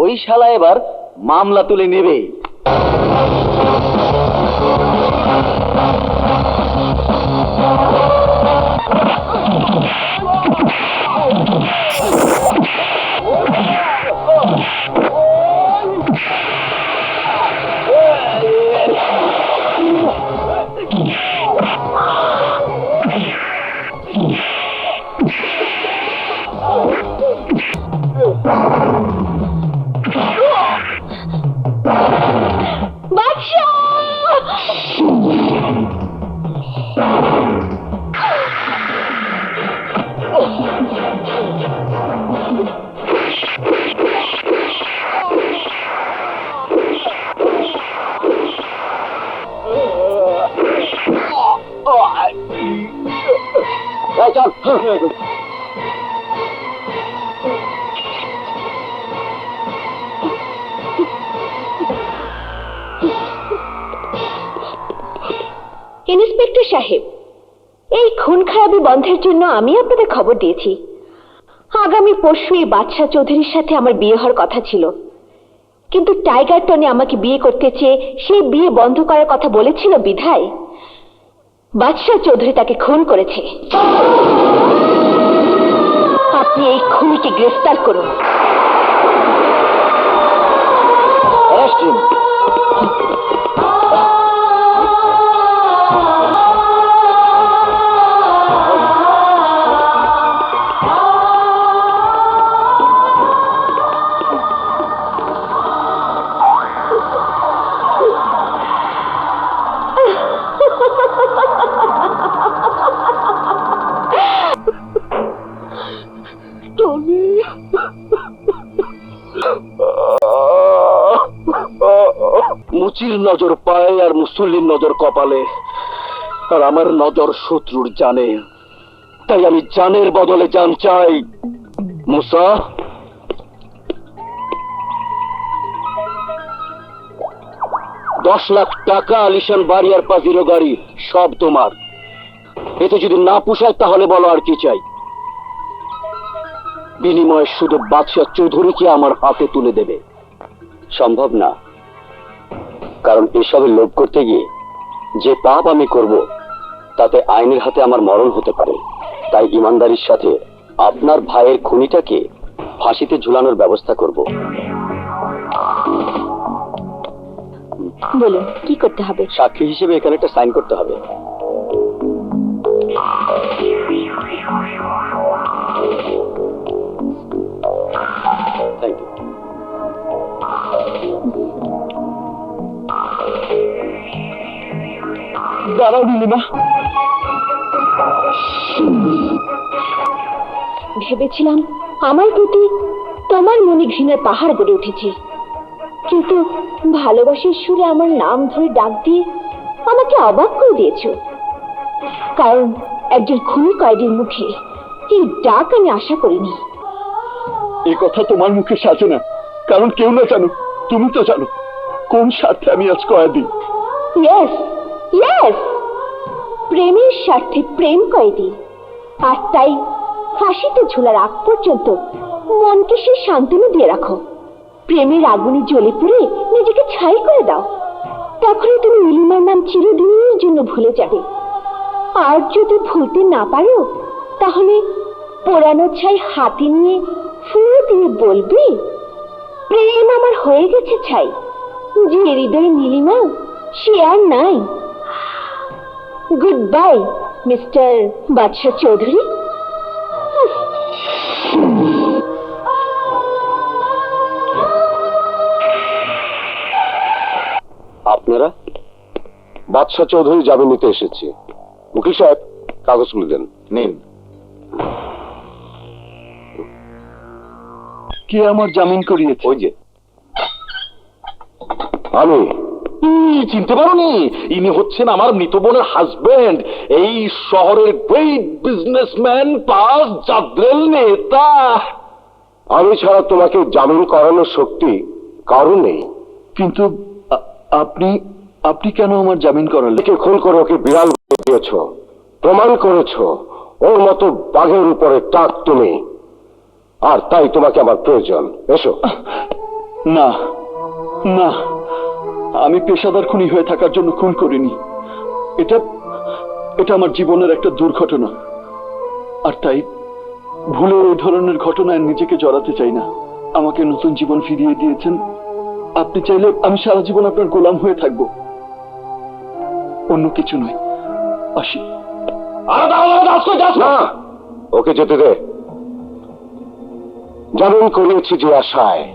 ওই শালা এবার মামলা তুলে নেবে। ইন্সপেক্টর সাহেব, এই খুন খারাপি বন্ধের জন্য আমি আপনাদের খবর দিয়েছি। আগামী পরশু এই বাদশা চৌধুরীর সাথে আমার বিয়ে হওয়ার কথা ছিল, কিন্তু টাইগার টনি আমাকে বিয়ে করতে চেয়ে সেই বিয়ে বন্ধ করার কথা বলেছিল বিধায় বাদশা চৌধুরী তাকে খুন করেছে। আপনি এই খুনিকে গ্রেফতার করুন। মুচির নজর পায়ে আর মুসল্লির নজর কপালে, আর আমার নজর শত্রুর জানে। তাই আমি জানের বদলে জান চাই। মুসা, $10,00,000 আলিশান বাড়ি আর পাজিরো গাড়ি সব তোমার। এতে যদি না পোষায় তাহলে বলো আর কি চাই। বিনিময়ে শুধু বাদশা চৌধুরীকে আমার হাতে তুলে দেবে। সম্ভব না, কারণ এসবে লোভ করতে গিয়ে যে পাপ আমি করব তাতে আইনের হাতে আমার মরণ হতে পারে। তাই ইমানদারির সাথে আপনার ভাইয়ের খুনিটাকে ফাঁসিতে ঝুলানোর ব্যবস্থা করব। বলুন কি করতে হবে? সাক্ষী হিসেবে এখানে একটা সাইন করতে হবে। Thank you. দাঁড়াও নীলিমা। ভেবেছিলাম আমার প্রতি তোমার মনে ঘৃণার পাহাড় গড়ে উঠেছে, কিন্তু ভালোবাসার সুরে আমার নাম ধরে ডাক দিয়ে আমাকে অবাক করে দিয়েছ। কারণ একজন খুনি কয়েদির মুখে এই ডাক আমি আশা করিনি। এই কথা তোমার মুখে সাজে না, কারণ কেউ না জানো, তুমি তো জানো কোন স্বার্থে আমি আজ কয়েদি। ইয়েস ইয়েস, প্রেমের স্বার্থে প্রেম কয়েদি। আর তাই ফাঁসিতে ঝোলার আগ পর্যন্ত মনকে সে শান্তনু দিয়ে রাখো। প্রেমের আগুনে জ্বলে পুড়ে নিজেকে ছাই করে দাও, তখনই তুমি নীলিমার নাম চিরদিনের জন্য ভুলে যাবে। আর যদি ভুলতে না পারো তাহলে পোড়ানো ছাই হাতে নিয়ে ফু দিয়ে বলবে, প্রেম আমার হয়ে গেছে ছাই, যে হৃদয়ে নীলিমা সে আর নাই। গুড বাই মিস্টার বাদশা চৌধুরী। আপনারা? বাদশা চৌধুরী জামিন নিতে এসেছি। উকিল সাহেব কাগজগুলো দেন। নিন। কে আমার জামিন করিয়েছে? ওই যে আমি। চিনতে পারোনি? ইনি হচ্ছেন আমার মৃত বোনের হাজবেন্ড, এই শহরের গ্রেট বিজনেসম্যান প্লাস জাদ্রেল নেতা। আমি ছাড়া তোমাকে জামিন করানোর শক্তি কারো নেই। কিন্তু আপনি কেন আমার জামিন করালেন? কে খুন করে ওকে বিড়াল দিয়েছ, প্রমাণ করেছ ওর মতো বাঘের উপরে টাক তুমি, আর তাই তোমাকে আমার প্রয়োজন। এসো। না না, আমি পেশাদার খুনি হয়ে থাকার জন্য খুন করিনি। এটা এটা আমার জীবনের একটা দুর্ঘটনা, আর তাই ভুলে ওই ধরনের ঘটনায় নিজেকে জড়াতে চাই না। আমাকে নতুন জীবন ফিরিয়ে দিয়েছেন, আপনি চাইলে আমি সারা জীবন আপনার গোলাম হয়ে থাকবো, অন্য কিছু নয়। আসি। না, ওকে যেতে দে। জামিন করিয়েছি যে আশায়,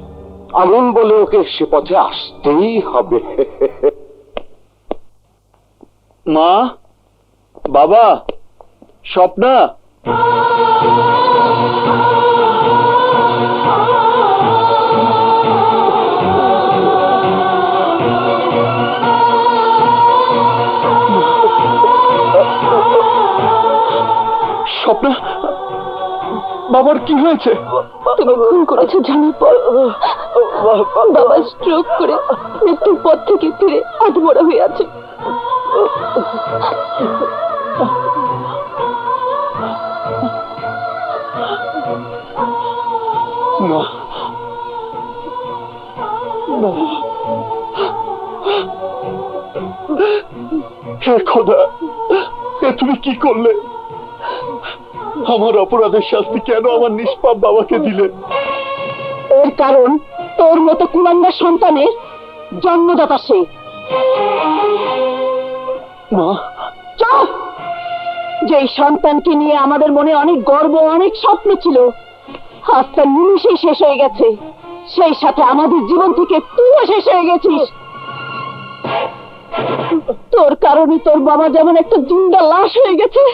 আমিন বলে ওকে সে পথে আসতেই হবে। মা, বাবা, স্বপ্না। স্বপ্না, বাবার কি হয়েছে? তুমি খুন করেছো জানার পর বাবা স্ট্রোক করে মৃত্যুর পথ থেকে ফিরে আধমরা হয়ে আছে। না না, হে খোদা, এ তুমি কি করলে? আমার অপরাধের শাস্তি কেন আমার নিষ্পাপ বাবাকে দিলে? এর কারণ তোর মতো কুলাঙ্গার সন্তানের জন্মদাতা সে। মা, চুপ! যেই সন্তানকে নিয়ে আমাদের মনে অনেক গর্ব, অনেক স্বপ্ন ছিল, আজ তার নিমিষেই শেষ হয়ে গেছে। সেই সাথে আমাদের জীবন থেকে তুইও শেষ হয়ে গেছিস। তোর কারণে তোর বাবা যেমন একটা জিন্দা লাশ হয়ে গেছে,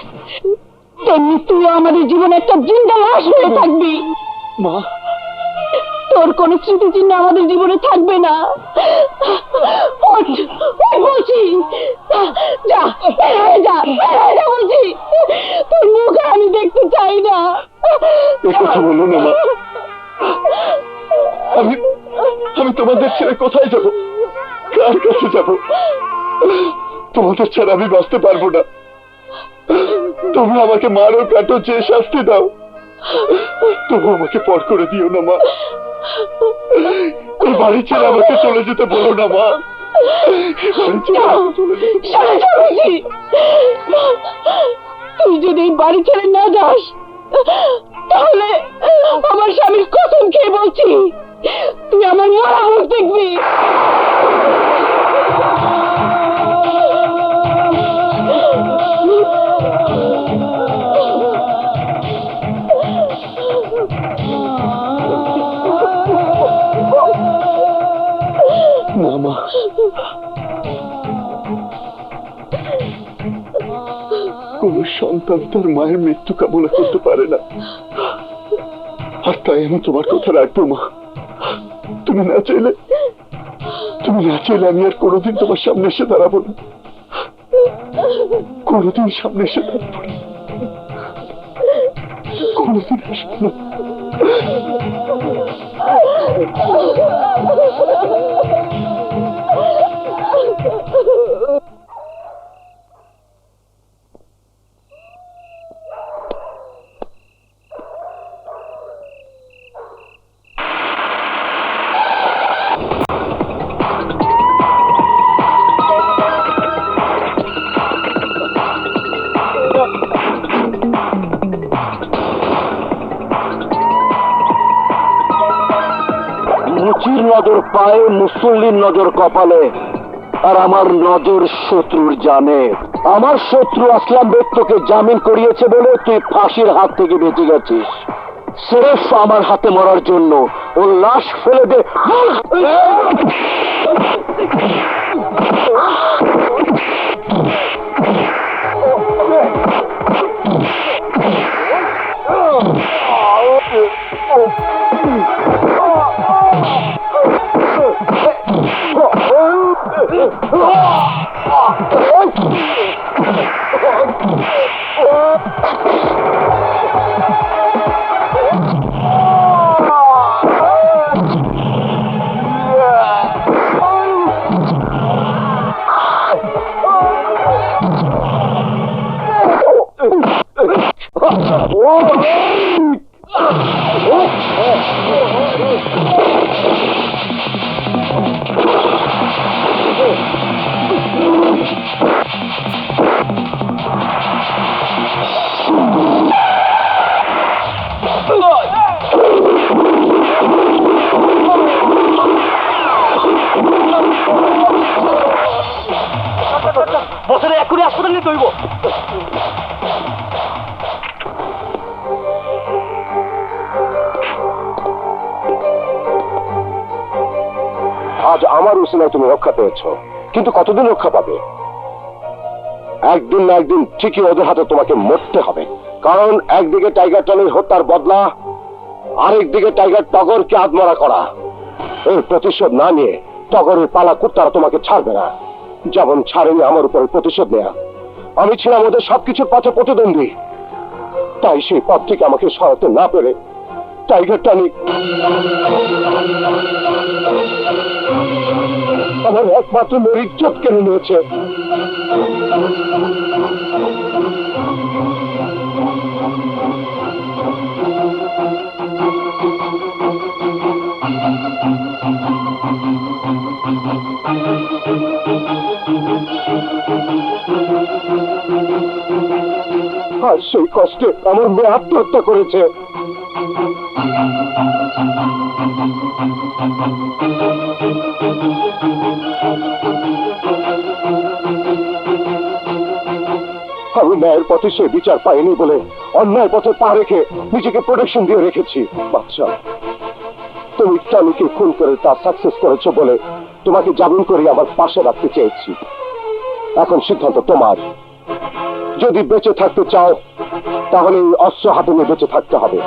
তেমনি তুইও আমাদের জীবনে একটা জিন্দা লাশ হয়ে থাকবি। মা, তোর কোনো স্মৃতিচিহ্ন আমাদের জীবনে থাকবে না। ওঠ, ওঠ বলছি, যা, বের হয়ে যা, বের হয়ে যা বলছি। তোর মুখ আর আমি দেখতে চাই না। এ কথা বলো না মা। আমি আমি তোমাদের ছেড়ে কোথায় যাব? কার কাছে যাব? তোমাদের ছাড়া আমি বাঁচতে পারবো না। তোমরা আমাকে মারো, কাটো, যে শাস্তি দাও, তবু আমাকে পর করে দিও না মা। এই বাড়ি ছেড়ে আমাকে চলে যেতে বলো না মা। বাড়ি ছেড়ে আমাকে চলে যেতে বলো। সরে যা বলছি। তুই যদি এই বাড়ি ছেড়ে না যাস, তাহলে আমার স্বামীর কসম খেয়ে বলছি, তুই আমার মরা মুখ দেখবি। না মা, কোন সন্তান তার মায়ের মৃত্যু কামনা করতে পারে না, আর তাই আমি তোমার কথা রাখবো মা। তুমি না চাইলে আমি আর কোনোদিন তোমার সামনে এসে দাঁড়াবো না, কোনোদিন সামনে এসে দাঁড়াবো না, কোনোদিন আসবো না। মুচির নজর পায়ে, মুসল্লির নজর কপালে, আর আমার নজর শত্রুর জানে। আমার শত্রু আসলাম বেগ তোকে জামিন করিয়েছে বলে তুই ফাঁসির হাত থেকে বেঁচে গেছিস। সিরেফ আমার হাতে মরার জন্য ওর লাশ ফেলে দে। বছরে এক কোটি হাসপাতাল নিতে হইব। আজ আমার উসিলায় তুমি রক্ষা পেয়েছ, কিন্তু কতদিন রক্ষা পাবে? একদিন না একদিন ঠিকই ওদের হাতে তোমাকে মরতে হবে। কারণ একদিকে টাইগার টনির হত্যার বদলা, আরেকদিকে টাইগার টগরকে আত্মহত্যা করা। এর প্রতিশোধ না নিয়ে টগরের পালা কুত্তারা তোমাকে ছাড়বে না, যেমন ছাড়েনি আমার উপরে প্রতিশোধ নেয়া। আমি ছিলাম ওদের সবকিছুর পথে প্রতিদ্বন্দ্বী, তাই সেই পথ থেকে আমাকে সরাতে না পেরে টাইগার টনি আমার একমাত্র মেয়ের ইজ্জত কেড়ে নিয়েছে। আর সেই কষ্টে আমার মেয়ে আত্মহত্যা করেছে। আমি ন্যায়ের পথে সে বিচার পাইনি বলে অন্যায় পথে পা রেখে নিজেকে প্রোটেকশন দিয়ে রেখেছি। বাচ্চা, তুমি টনিকে খুন করে তা সাকসেস করেছো বলে তোমাকে জামিন করে আমার পাশে রাখতে চেয়েছি। এখন সিদ্ধান্ত তোমার। যদি বেঁচে থাকতে চাও তাহলে এই অস্ত্র হাতে নিয়ে বেঁচে থাকতে হবে।